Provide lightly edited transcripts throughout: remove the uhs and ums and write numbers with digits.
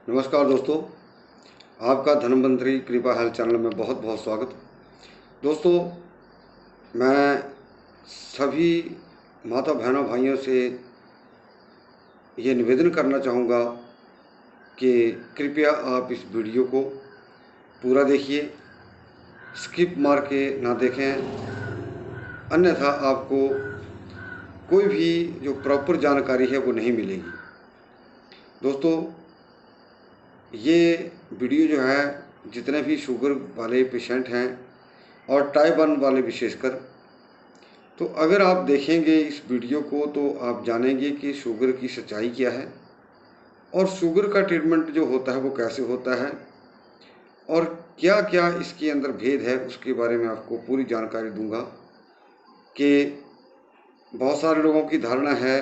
नमस्कार दोस्तों, आपका धन्वंतरि कृपा हेल्थ चैनल में बहुत बहुत स्वागत। दोस्तों, मैं सभी माता बहनों भाइयों से ये निवेदन करना चाहूँगा कि कृपया आप इस वीडियो को पूरा देखिए, स्किप मार के ना देखें, अन्यथा आपको कोई भी जो प्रॉपर जानकारी है वो नहीं मिलेगी। दोस्तों, ये वीडियो जो है जितने भी शुगर वाले पेशेंट हैं और टाइप 1 वाले विशेषकर, तो अगर आप देखेंगे इस वीडियो को तो आप जानेंगे कि शुगर की सच्चाई क्या है और शुगर का ट्रीटमेंट जो होता है वो कैसे होता है और क्या क्या इसके अंदर भेद है, उसके बारे में आपको पूरी जानकारी दूंगा। कि बहुत सारे लोगों की धारणा है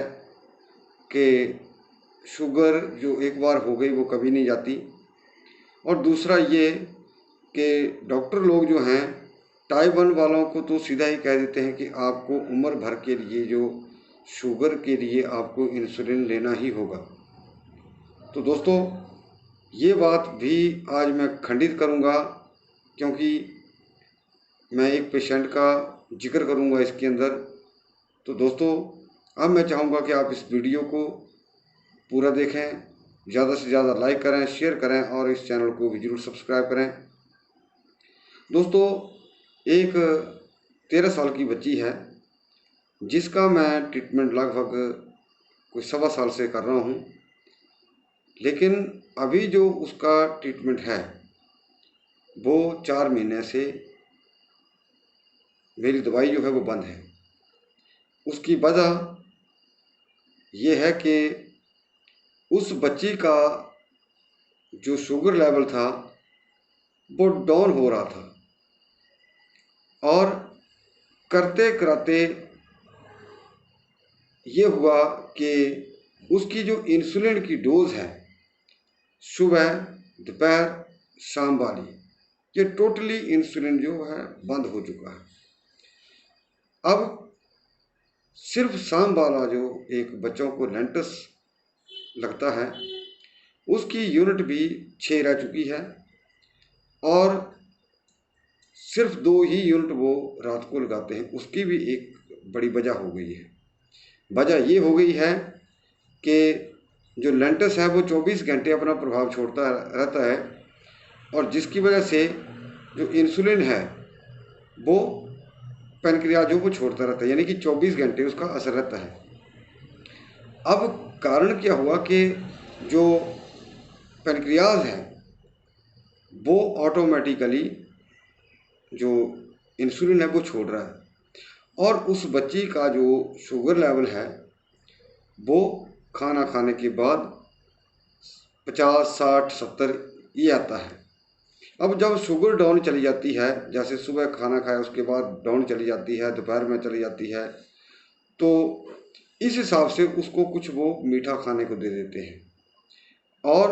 कि शुगर जो एक बार हो गई वो कभी नहीं जाती, और दूसरा ये कि डॉक्टर लोग जो हैं टाइप 1 वालों को तो सीधा ही कह देते हैं कि आपको उम्र भर के लिए जो शुगर के लिए आपको इंसुलिन लेना ही होगा। तो दोस्तों, ये बात भी आज मैं खंडित करूंगा, क्योंकि मैं एक पेशेंट का जिक्र करूंगा इसके अंदर। तो दोस्तों, अब मैं चाहूँगा कि आप इस वीडियो को पूरा देखें, ज़्यादा से ज़्यादा लाइक करें, शेयर करें और इस चैनल को भी ज़रूर सब्सक्राइब करें। दोस्तों, एक 13 साल की बच्ची है जिसका मैं ट्रीटमेंट लगभग कोई 1.25 साल से कर रहा हूँ, लेकिन अभी जो उसका ट्रीटमेंट है वो 4 महीने से मेरी दवाई जो है वो बंद है। उसकी वजह यह है कि उस बच्ची का जो शुगर लेवल था वो डाउन हो रहा था, और करते कराते ये हुआ कि उसकी जो इंसुलिन की डोज है सुबह दोपहर शाम वाली, ये टोटली इंसुलिन जो है बंद हो चुका है। अब सिर्फ शाम वाला जो एक बच्चों को लेंटस लगता है उसकी यूनिट भी 6 रह चुकी है, और सिर्फ 2 ही यूनिट वो रात को लगाते हैं। उसकी भी एक बड़ी वजह हो गई है। वजह ये हो गई है कि जो लेंटस है वो 24 घंटे अपना प्रभाव छोड़ता रहता है, और जिसकी वजह से जो इंसुलिन है वो पैनक्रियाज जो वो छोड़ता रहता है, यानी कि 24 घंटे उसका असर रहता है। अब कारण क्या हुआ कि जो पैनक्रियाज है वो ऑटोमेटिकली जो इंसुलिन है वो छोड़ रहा है, और उस बच्ची का जो शुगर लेवल है वो खाना खाने के बाद 50, 60, 70 ये आता है। अब जब शुगर डाउन चली जाती है, जैसे सुबह खाना खाया उसके बाद डाउन चली जाती है, दोपहर में चली जाती है, तो इस हिसाब से उसको कुछ वो मीठा खाने को दे देते हैं, और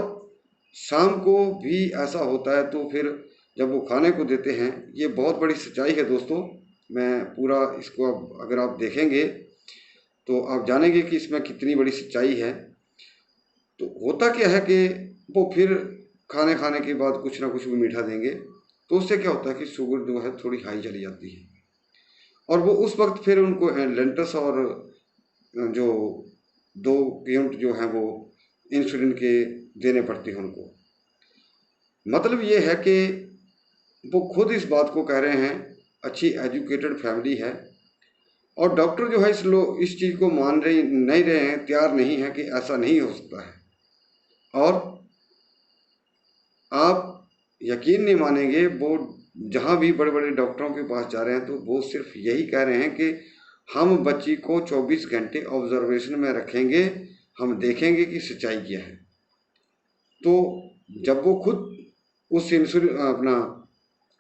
शाम को भी ऐसा होता है। तो फिर जब वो खाने को देते हैं, ये बहुत बड़ी सच्चाई है दोस्तों। मैं पूरा इसको अब अगर आप देखेंगे तो आप जानेंगे कि इसमें कितनी बड़ी सच्चाई है। तो होता क्या है कि वो फिर खाने खाने के बाद कुछ ना कुछ भी मीठा देंगे, तो उससे क्या होता है कि शुगर जो है थोड़ी हाई चली जाती है, और वो उस वक्त फिर उनको लेंटस और जो 2 यूनिट जो हैं वो इंसुलिन के देने पड़ते हैं उनको। मतलब ये है कि वो खुद इस बात को कह रहे हैं, अच्छी एजुकेटेड फैमिली है, और डॉक्टर जो है इस चीज़ को मान रहे नहीं रहे हैं, तैयार नहीं है कि ऐसा नहीं हो सकता है। और आप यकीन नहीं मानेंगे, वो जहाँ भी बड़े बड़े डॉक्टरों के पास जा रहे हैं तो वो सिर्फ यही कह रहे हैं कि हम बच्ची को 24 घंटे ऑब्जर्वेशन में रखेंगे, हम देखेंगे कि सच्चाई क्या है। तो जब वो खुद उस इंसुलिन अपना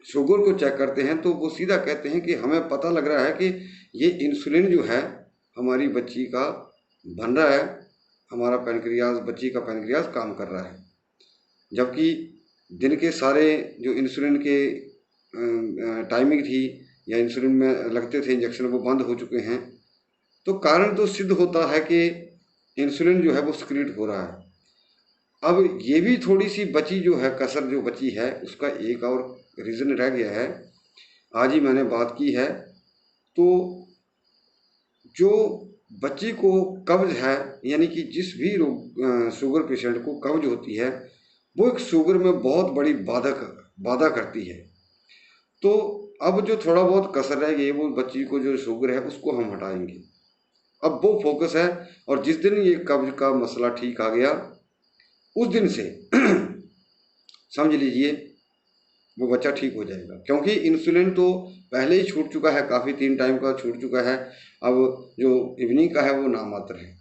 शुगर को चेक करते हैं तो वो सीधा कहते हैं कि हमें पता लग रहा है कि ये इंसुलिन जो है हमारी बच्ची का बन रहा है, हमारा पैनक्रियाज, बच्ची का पैनक्रियाज काम कर रहा है, जबकि दिन के सारे जो इंसुलिन के टाइमिंग थी या इंसुलिन में लगते थे इंजेक्शन वो बंद हो चुके हैं। तो कारण तो सिद्ध होता है कि इंसुलिन जो है वो सिक्रीट हो रहा है। अब ये भी थोड़ी सी बची जो है, कसर जो बची है, उसका एक और रीज़न रह गया है। आज ही मैंने बात की है। तो जो बच्ची को कब्ज है, यानी कि जिस भी शुगर पेशेंट को कब्ज होती है, वो एक शुगर में बहुत बड़ी बाधा करती है। तो अब जो थोड़ा बहुत कसर रह गई, वो बच्ची को जो शुगर है उसको हम हटाएंगे। अब वो फोकस है, और जिस दिन ये कब्ज का मसला ठीक आ गया, उस दिन से समझ लीजिए वो बच्चा ठीक हो जाएगा। क्योंकि इंसुलिन तो पहले ही छूट चुका है, काफ़ी 3 टाइम का छूट चुका है। अब जो इवनिंग का है वो नामात्र है।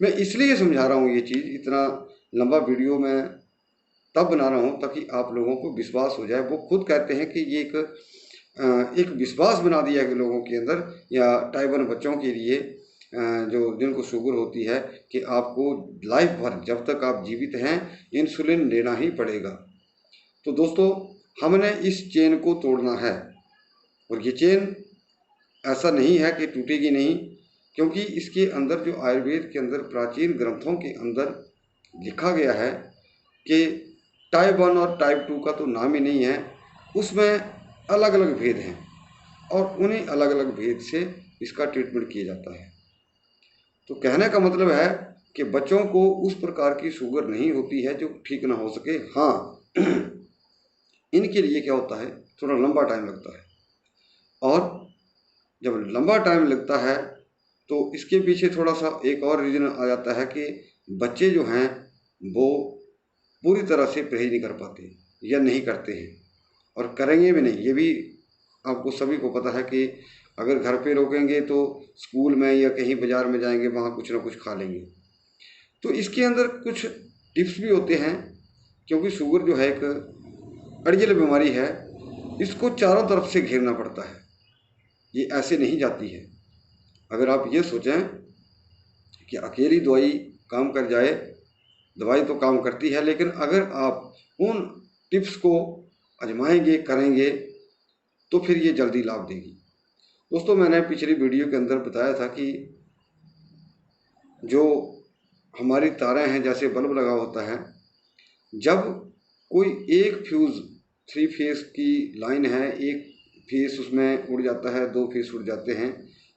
मैं इसलिए समझा रहा हूँ ये चीज़, इतना लंबा वीडियो मैं तब बना रहा हूँ ताकि आप लोगों को विश्वास हो जाए। वो खुद कहते हैं कि ये एक विश्वास बना दिया है लोगों के अंदर, या टाइप 1 बच्चों के लिए जो जिनको शुगर होती है, कि आपको लाइफ भर जब तक आप जीवित हैं इंसुलिन लेना ही पड़ेगा। तो दोस्तों, हमने इस चेन को तोड़ना है, और ये चेन ऐसा नहीं है कि टूटेगी नहीं, क्योंकि इसके अंदर जो आयुर्वेद के अंदर प्राचीन ग्रंथों के अंदर लिखा गया है कि टाइप 1 और टाइप 2 का तो नाम ही नहीं है, उसमें अलग अलग भेद हैं, और उन्हीं अलग अलग भेद से इसका ट्रीटमेंट किया जाता है। तो कहने का मतलब है कि बच्चों को उस प्रकार की शुगर नहीं होती है जो ठीक ना हो सके। हाँ, इनके लिए क्या होता है, थोड़ा लंबा टाइम लगता है, और जब लंबा टाइम लगता है तो इसके पीछे थोड़ा सा एक और रीज़न आ जाता है कि बच्चे जो हैं वो पूरी तरह से परहेज नहीं कर पाते, या नहीं करते हैं, और करेंगे भी नहीं। ये भी आपको सभी को पता है कि अगर घर पे रोकेंगे तो स्कूल में या कहीं बाज़ार में जाएंगे, वहाँ कुछ ना कुछ खा लेंगे। तो इसके अंदर कुछ टिप्स भी होते हैं, क्योंकि शुगर जो है एक अड़ियल बीमारी है, इसको चारों तरफ से घेरना पड़ता है, ये ऐसे नहीं जाती है। अगर आप ये सोचें कि अकेली दवाई काम कर जाए, दवाई तो काम करती है, लेकिन अगर आप उन टिप्स को आजमाएंगे, करेंगे, तो फिर ये जल्दी लाभ देगी। दोस्तों, मैंने पिछली वीडियो के अंदर बताया था कि जो हमारी तारें हैं, जैसे बल्ब लगा होता है, जब कोई एक फ्यूज़ 3 फेस की लाइन है, एक फेस उसमें उड़ जाता है, 2 फेस उड़ जाते हैं,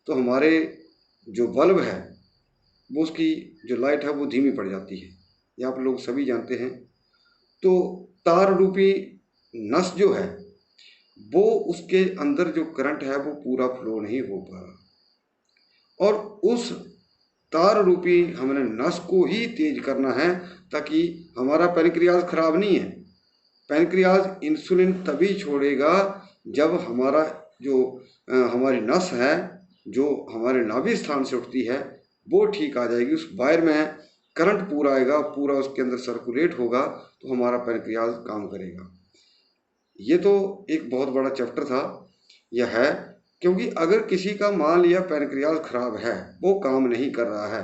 तो हमारे जो बल्ब है वो उसकी जो लाइट है वो धीमी पड़ जाती है, ये आप लोग सभी जानते हैं। तो तार रूपी नस जो है वो, उसके अंदर जो करंट है वो पूरा फ्लो नहीं हो पा रहा, और उस तार रूपी हमने नस को ही तेज करना है, ताकि हमारा पैनक्रियाज खराब नहीं है। पैनक्रियाज इंसुलिन तभी छोड़ेगा जब हमारा जो हमारी नस है, जो हमारे नाभि स्थान से उठती है, वो ठीक आ जाएगी, उस वायर में करंट पूरा आएगा, पूरा उसके अंदर सर्कुलेट होगा, तो हमारा पैनक्रियाज काम करेगा। ये तो एक बहुत बड़ा चैप्टर था, यह है, क्योंकि अगर किसी का मान लिया पैनक्रियाज खराब है, वो काम नहीं कर रहा है,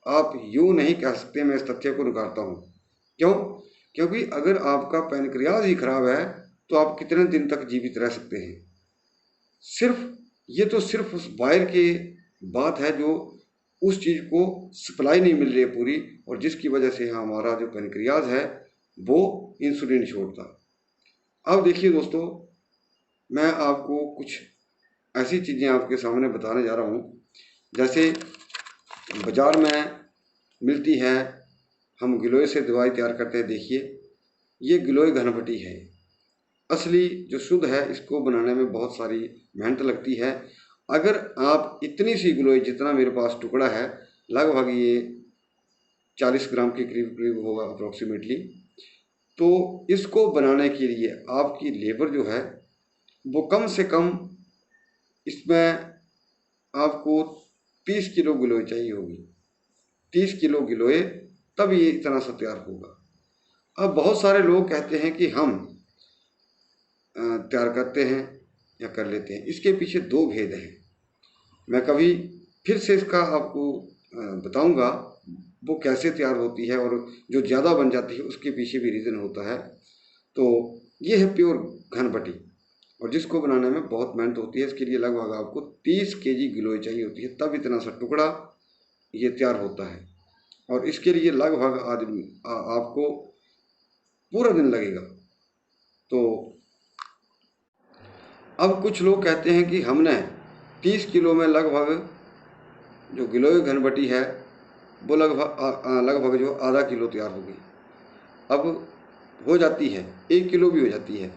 आप यूँ नहीं कह सकते, मैं इस तथ्य को नकारता हूँ। क्यों? क्योंकि अगर आपका पैनक्रियाज ही खराब है तो आप कितने दिन तक जीवित रह सकते हैं? ये तो सिर्फ उस वायर की बात है जो उस चीज़ को सप्लाई नहीं मिल रही है पूरी, और जिसकी वजह से हमारा जो पैनक्रियाज है वो इंसुलिन छोड़ता। अब देखिए दोस्तों, मैं आपको कुछ ऐसी चीज़ें आपके सामने बताने जा रहा हूँ, जैसे बाज़ार में मिलती है, हम गिलोय से दवाई तैयार करते हैं। देखिए, ये गिलोय घनपटी है, असली जो शुद्ध है, इसको बनाने में बहुत सारी मेहनत लगती है। अगर आप इतनी सी गिलोय, जितना मेरे पास टुकड़ा है, लगभग ये 40 ग्राम के करीब करीब होगा अप्रोक्सीमेटली, तो इसको बनाने के लिए आपकी लेबर जो है वो कम से कम इसमें आपको 30 किलो गिलोय चाहिए होगी। 30 किलो गिलोय, तब ये इतना सा तैयार होगा। अब बहुत सारे लोग कहते हैं कि हम तैयार करते हैं या कर लेते हैं, इसके पीछे 2 भेद हैं। मैं कभी फिर से इसका आपको बताऊंगा वो कैसे तैयार होती है, और जो ज़्यादा बन जाती है उसके पीछे भी रीज़न होता है। तो ये है प्योर घनपटी, और जिसको बनाने में बहुत मेहनत होती है। इसके लिए लगभग आपको 30 केजी गिलोय चाहिए होती है, तब इतना सा टुकड़ा ये तैयार होता है। और इसके लिए लगभग आदमी आपको पूरा दिन लगेगा। तो अब कुछ लोग कहते हैं कि हमने 30 किलो में लगभग जो गिलोय घनबटी है वो लगभग जो आधा किलो तैयार होगी। अब हो जाती है 1 किलो भी हो जाती है।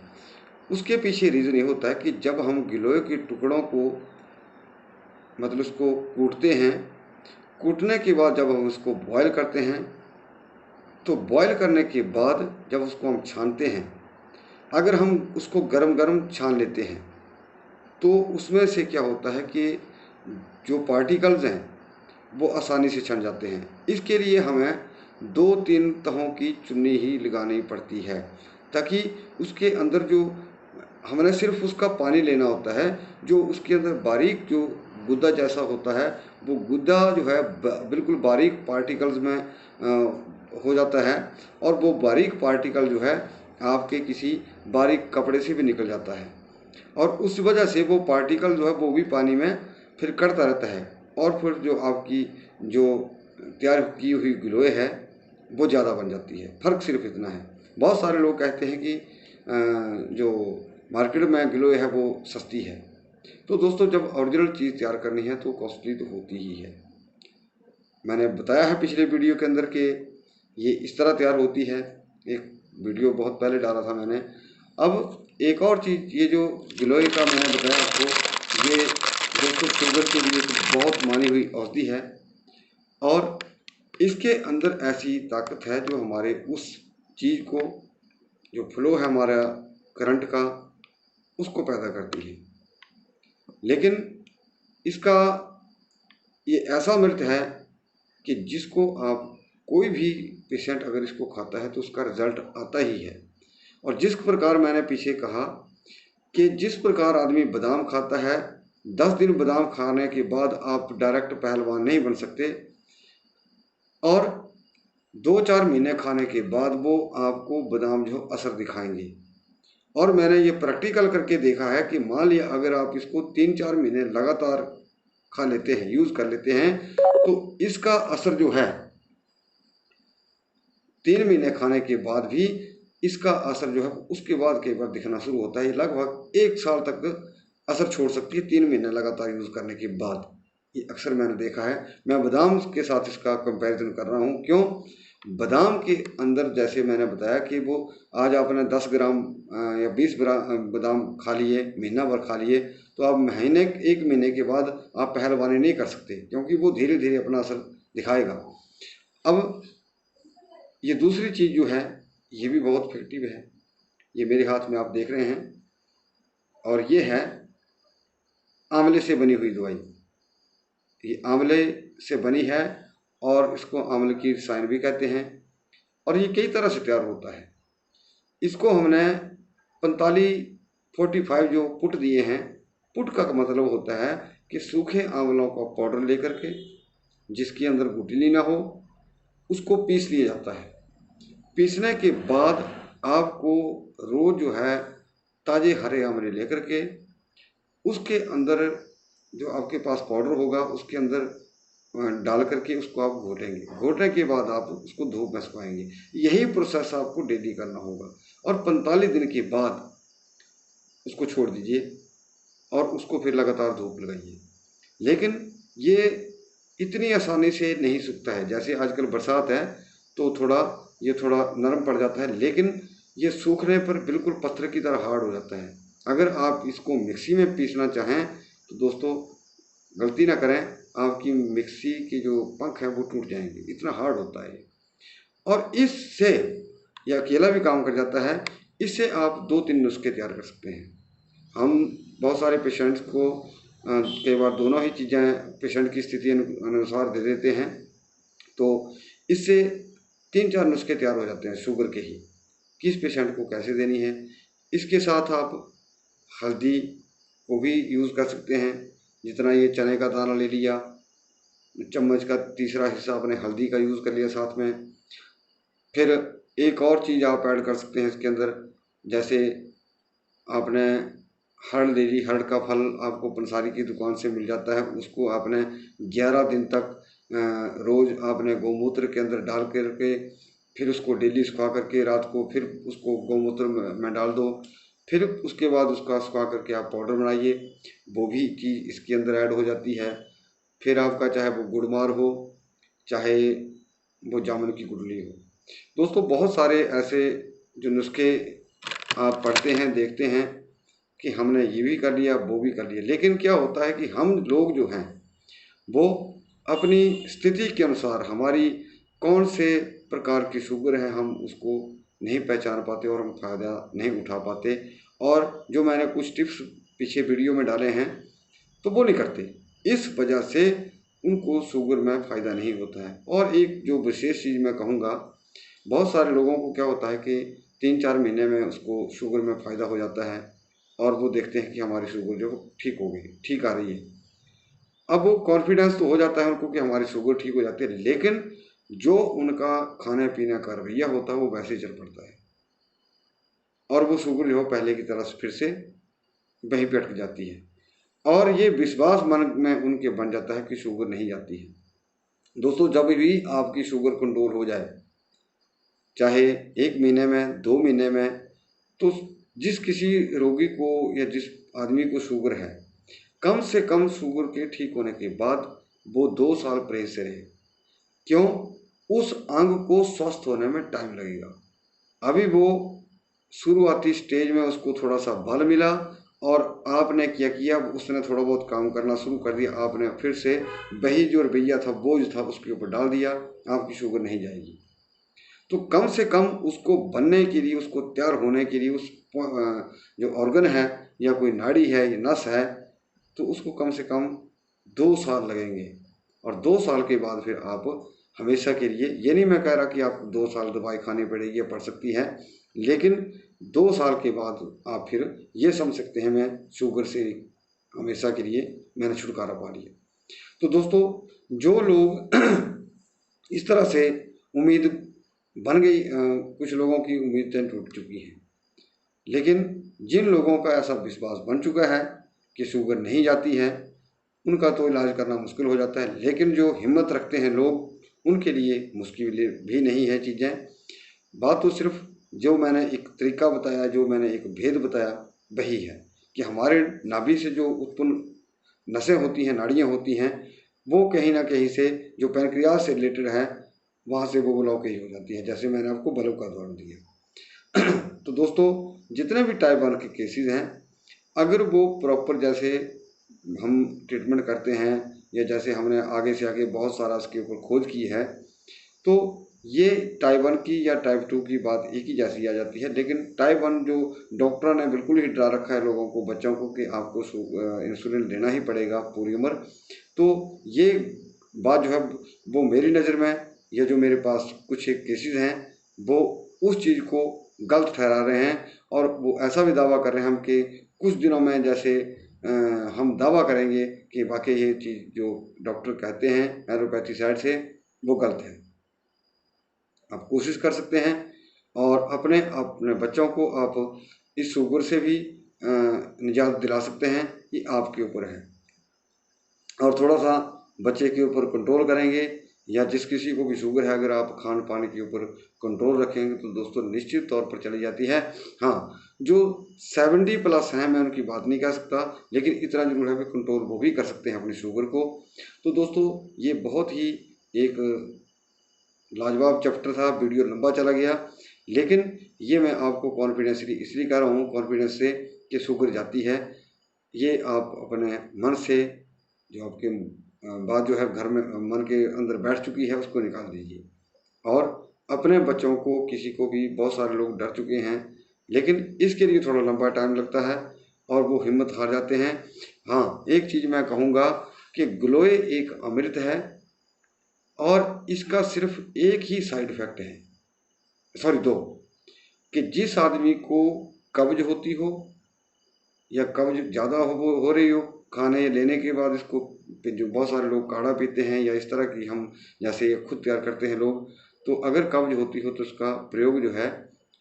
उसके पीछे रीज़न ये होता है कि जब हम गिलोय के टुकड़ों को मतलब उसको कूटते हैं, कूटने के बाद जब हम उसको बॉयल करते हैं, तो बॉयल करने के बाद जब उसको हम छानते हैं, अगर हम उसको गरम गरम छान लेते हैं तो उसमें से क्या होता है कि जो पार्टिकल्स हैं वो आसानी से छन जाते हैं। इसके लिए हमें 2-3 तहों की चुन्नी ही लगानी पड़ती है, ताकि उसके अंदर जो हमने सिर्फ उसका पानी लेना होता है, जो उसके अंदर बारीक जो गुद्दा जैसा होता है, वो गुद्दा जो है बिल्कुल बारीक पार्टिकल्स में हो जाता है, और वो बारीक पार्टिकल जो है आपके किसी बारीक कपड़े से भी निकल जाता है, और उस वजह से वो पार्टिकल जो है वो भी पानी में फिर करता रहता है, और फिर जो आपकी जो तैयार की हुई गिलोय है वो ज़्यादा बन जाती है। फ़र्क सिर्फ इतना है। बहुत सारे लोग कहते हैं कि जो मार्केट में गिलोय है वो सस्ती है। तो दोस्तों, जब ओरिजिनल चीज़ तैयार करनी है तो कॉस्टली तो होती ही है। मैंने बताया है पिछले वीडियो के अंदर कि ये इस तरह तैयार होती है। एक वीडियो बहुत पहले डाला था मैंने। अब एक और चीज़, ये जो गिलोय का मैंने बताया आपको, ये दोस्तों शुगर के लिए तो बहुत मानी हुई औषधि है, और इसके अंदर ऐसी ताकत है जो हमारे उस चीज़ को, जो फ्लो है हमारा करंट का, उसको पैदा करती है। लेकिन इसका ये ऐसा अमृत है कि जिसको आप, कोई भी पेशेंट अगर इसको खाता है तो उसका रिजल्ट आता ही है। और जिस प्रकार मैंने पीछे कहा कि जिस प्रकार आदमी बादाम खाता है, 10 दिन बादाम खाने के बाद आप डायरेक्ट पहलवान नहीं बन सकते, और 2-4 महीने खाने के बाद वो आपको बादाम जो असर दिखाएंगे। और मैंने ये प्रैक्टिकल करके देखा है कि मान लिया अगर आप इसको 3-4 महीने लगातार खा लेते हैं, यूज़ कर लेते हैं, तो इसका असर जो है 3 महीने खाने के बाद भी इसका असर जो है उसके बाद कई बार दिखना शुरू होता है। लगभग 1 साल तक असर छोड़ सकती है 3 महीने लगातार यूज़ करने के बाद। ये अक्सर मैंने देखा है। मैं बादाम के साथ इसका कंपैरिजन कर रहा हूँ। क्यों? बादाम के अंदर जैसे मैंने बताया कि वो आज आपने 10 ग्राम या 20 ग्राम बादाम खा लिए, महीना भर खा लिए, तो आप 1 महीने के बाद आप पहलवानी नहीं कर सकते, क्योंकि वो धीरे धीरे अपना असर दिखाएगा। अब ये दूसरी चीज़ जो है ये भी बहुत इफेक्टिव है। ये मेरे हाथ में आप देख रहे हैं, और ये है आंवले से बनी हुई दवाई। ये आंवले से बनी है, और इसको आंवले की रसायन भी कहते हैं, और ये कई तरह से तैयार होता है। इसको हमने 45 जो पुट दिए हैं। पुट का मतलब होता है कि सूखे आंवलों का पाउडर लेकर के, जिसके अंदर गुठली ना हो, उसको पीस लिया जाता है। पीसने के बाद आपको रोज़ जो है ताज़े हरे आंवले लेकर के, उसके अंदर जो आपके पास पाउडर होगा उसके अंदर डाल करके उसको आप घोटेंगे। घोटने के बाद आप उसको धूप में सुखाएंगे। यही प्रोसेस आपको डेली करना होगा, और 45 दिन के बाद उसको छोड़ दीजिए, और उसको फिर लगातार धूप लगाइए। लेकिन ये इतनी आसानी से नहीं सूखता है। जैसे आजकल बरसात है तो ये थोड़ा नरम पड़ जाता है, लेकिन ये सूखने पर बिल्कुल पत्थर की तरह हार्ड हो जाता है। अगर आप इसको मिक्सी में पीसना चाहें तो दोस्तों गलती ना करें, आपकी मिक्सी के जो पंख हैं वो टूट जाएंगे, इतना हार्ड होता है। और इससे यह अकेला भी काम कर जाता है। इससे आप 2-3 नुस्खे तैयार कर सकते हैं। हम बहुत सारे पेशेंट्स को कई बार दोनों ही चीज़ें पेशेंट की स्थिति अनुसार दे देते हैं, तो इससे 3-4 नुस्खे तैयार हो जाते हैं शुगर के ही, किस पेशेंट को कैसे देनी है। इसके साथ आप हल्दी को भी यूज़ कर सकते हैं। जितना ये चने का दाना ले लिया, चम्मच का तीसरा हिस्सा आपने हल्दी का यूज़ कर लिया साथ में। फिर एक और चीज़ आप ऐड कर सकते हैं इसके अंदर, जैसे आपने हर्ड ले ली। हर्ड का फल आपको पंसारी की दुकान से मिल जाता है। उसको आपने 11 दिन तक रोज़ आपने गौमूत्र के अंदर डाल करके फिर उसको डेली सुखा करके रात को फिर उसको गौमूत्र में डाल दो, फिर उसके बाद उसका सुखा करके आप पाउडर बनाइए, वो भी चीज़ इसके अंदर ऐड हो जाती है। फिर आपका चाहे वो गुड़मार हो, चाहे वो जामुन की गुठली हो। दोस्तों बहुत सारे ऐसे जो नुस्खे आप पढ़ते हैं, देखते हैं कि हमने ये भी कर लिया, वो भी कर लिया, लेकिन क्या होता है कि हम लोग जो हैं वो अपनी स्थिति के अनुसार हमारी कौन से प्रकार की शुगर है हम उसको नहीं पहचान पाते और हम फ़ायदा नहीं उठा पाते। और जो मैंने कुछ टिप्स पीछे वीडियो में डाले हैं तो वो नहीं करते, इस वजह से उनको शुगर में फ़ायदा नहीं होता है। और एक जो विशेष चीज़ मैं कहूँगा, बहुत सारे लोगों को क्या होता है कि 3-4 महीने में उसको शुगर में फ़ायदा हो जाता है और वो देखते हैं कि हमारी शुगर जो ठीक हो गई, ठीक आ रही है। अब वो कॉन्फिडेंस तो हो जाता है उनको कि हमारी शुगर ठीक हो जाती है, लेकिन जो उनका खाने पीने का रवैया होता है वो वैसे ही चल पड़ता है और वो शुगर जो है पहले की तरह फिर से वहीं पे अटक जाती है और ये विश्वास मन में उनके बन जाता है कि शुगर नहीं जाती है। दोस्तों जब भी आपकी शुगर कंट्रोल हो जाए, चाहे 1 महीने में, 2 महीने में, तो जिस किसी रोगी को या जिस आदमी को शुगर है, कम से कम शुगर के ठीक होने के बाद वो 2 साल परहेज से रहे। क्यों? उस अंग को स्वस्थ होने में टाइम लगेगा। अभी वो शुरुआती स्टेज में उसको थोड़ा सा बल मिला और आपने क्या किया, उसने थोड़ा बहुत काम करना शुरू कर दिया, आपने फिर से वही जो रवैया था, बोझ था, उसके ऊपर डाल दिया, आपकी शुगर नहीं जाएगी। तो कम से कम उसको बनने के लिए, उसको तैयार होने के लिए, उस जो ऑर्गन है या कोई नाड़ी है या नस है, तो उसको कम से कम 2 साल लगेंगे। और 2 साल के बाद फिर आप हमेशा के लिए, ये नहीं मैं कह रहा कि आप 2 साल दवाई खानी पड़ेगी या पड़ सकती है, लेकिन 2 साल के बाद आप फिर ये समझ सकते हैं मैं शुगर से हमेशा के लिए मैंने छुटकारा पा लिया। तो दोस्तों जो लोग इस तरह से उम्मीद बन गई, कुछ लोगों की उम्मीदें टूट चुकी हैं, लेकिन जिन लोगों का ऐसा विश्वास बन चुका है कि शुगर नहीं जाती है, उनका तो इलाज करना मुश्किल हो जाता है। लेकिन जो हिम्मत रखते हैं लोग, उनके लिए मुश्किल भी नहीं है चीज़ें। बात तो सिर्फ जो मैंने एक तरीका बताया, जो मैंने एक भेद बताया, वही है कि हमारे नाभि से जो उत्पन्न नसें होती हैं, नाड़ियाँ होती हैं, वो कहीं ना कहीं से जो पैनक्रियाज से रिलेटेड है, वहाँ से वो ब्लॉकेज हो जाती है, जैसे मैंने आपको बल्ब का उदाहरण दिया। तो दोस्तों जितने भी टाइप 1 के केसेस हैं, अगर वो प्रॉपर जैसे हम ट्रीटमेंट करते हैं या जैसे हमने आगे से आगे बहुत सारा इसके ऊपर खोज की है, तो ये टाइप 1 की या टाइप 2 की बात एक ही जैसी आ जाती है। लेकिन टाइप 1 जो डॉक्टर ने बिल्कुल ही डरा रखा है लोगों को, बच्चों को, कि आपको इंसुलिन लेना ही पड़ेगा पूरी उम्र, तो ये बात जो है वो मेरी नज़र में, या जो मेरे पास कुछ एक केसेस हैं, वो उस चीज़ को गलत ठहरा रहे हैं और वो ऐसा भी दावा कर रहे हैं हम कि कुछ दिनों में जैसे हम दावा करेंगे कि वाकई ये चीज़ जो डॉक्टर कहते हैं एलोपैथी साइड से, वो गलत है। आप कोशिश कर सकते हैं और अपने अपने बच्चों को आप इस शुगर से भी निजात दिला सकते हैं, ये आपके ऊपर है। और थोड़ा सा बच्चे के ऊपर कंट्रोल करेंगे, या जिस किसी को भी शुगर है, अगर आप खान पान के ऊपर कंट्रोल रखेंगे तो दोस्तों निश्चित तौर पर चली जाती है। हाँ, जो 70+ हैं, मैं उनकी बात नहीं कह सकता, लेकिन इतना जरूर है कि कंट्रोल वो भी कर सकते हैं अपनी शुगर को। तो दोस्तों ये बहुत ही एक लाजवाब चैप्टर था, वीडियो लंबा चला गया, लेकिन ये मैं आपको कॉन्फिडेंसली इसलिए कह रहा हूँ, कॉन्फिडेंस से, कि शुगर जाती है। ये आप अपने मन से, जो आपके बात जो है घर में मन के अंदर बैठ चुकी है, उसको निकाल दीजिए। और अपने बच्चों को, किसी को भी, बहुत सारे लोग डर चुके हैं, लेकिन इसके लिए थोड़ा लंबा टाइम लगता है और वो हिम्मत हार जाते हैं। हाँ, एक चीज़ मैं कहूँगा कि ग्लोए एक अमृत है और इसका सिर्फ एक ही साइड इफ़ेक्ट है, सॉरी 2, कि जिस आदमी को कब्ज होती हो या कब्ज ज़्यादा हो रही हो खाने लेने के बाद, इसको जो बहुत सारे लोग काढ़ा पीते हैं या इस तरह की हम जैसे खुद तैयार करते हैं लोग, तो अगर कब्ज होती हो तो उसका प्रयोग जो है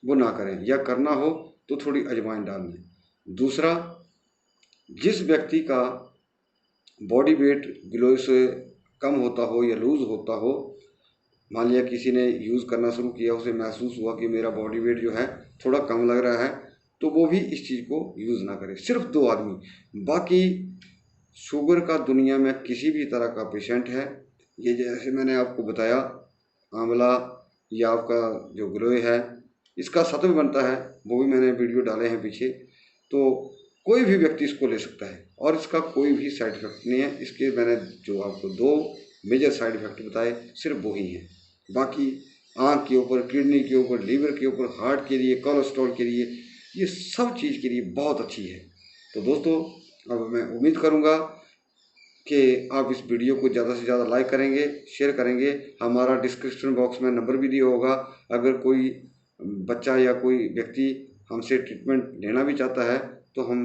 वो ना करें, या करना हो तो थोड़ी अजवाइन डाल लें। दूसरा, जिस व्यक्ति का बॉडी वेट ग्लोए से कम होता हो या लूज़ होता हो, मान लिया किसी ने यूज़ करना शुरू किया, उसे महसूस हुआ कि मेरा बॉडी वेट जो है थोड़ा कम लग रहा है, तो वो भी इस चीज़ को यूज़ ना करे। सिर्फ 2 आदमी। बाकी शुगर का दुनिया में किसी भी तरह का पेशेंट है, ये जैसे मैंने आपको बताया, आंवला या आपका जो गिलोय है, इसका सत्व बनता है, वो भी मैंने वीडियो डाले हैं पीछे। तो कोई भी व्यक्ति इसको ले सकता है और इसका कोई भी साइड इफेक्ट नहीं है। इसके मैंने जो आपको 2 मेजर साइड इफेक्ट बताए, सिर्फ वो ही हैं। बाकी आँख के ऊपर, किडनी के ऊपर, लीवर के ऊपर, हार्ट के लिए, कोलेस्ट्रॉल के लिए, ये सब चीज़ के लिए बहुत अच्छी है। तो दोस्तों, अब मैं उम्मीद करूँगा कि आप इस वीडियो को ज़्यादा से ज़्यादा लाइक करेंगे, शेयर करेंगे। हमारा डिस्क्रिप्शन बॉक्स में नंबर भी दिया होगा। अगर कोई बच्चा या कोई व्यक्ति हमसे ट्रीटमेंट लेना भी चाहता है तो हम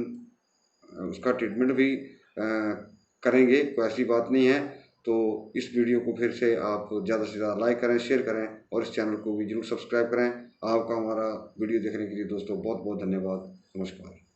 उसका ट्रीटमेंट भी करेंगे, कोई ऐसी बात नहीं है। तो इस वीडियो को फिर से आप ज़्यादा से ज़्यादा लाइक करें, शेयर करें और इस चैनल को भी जरूर सब्सक्राइब करें। आपका हमारा वीडियो देखने के लिए दोस्तों बहुत बहुत धन्यवाद। नमस्कार।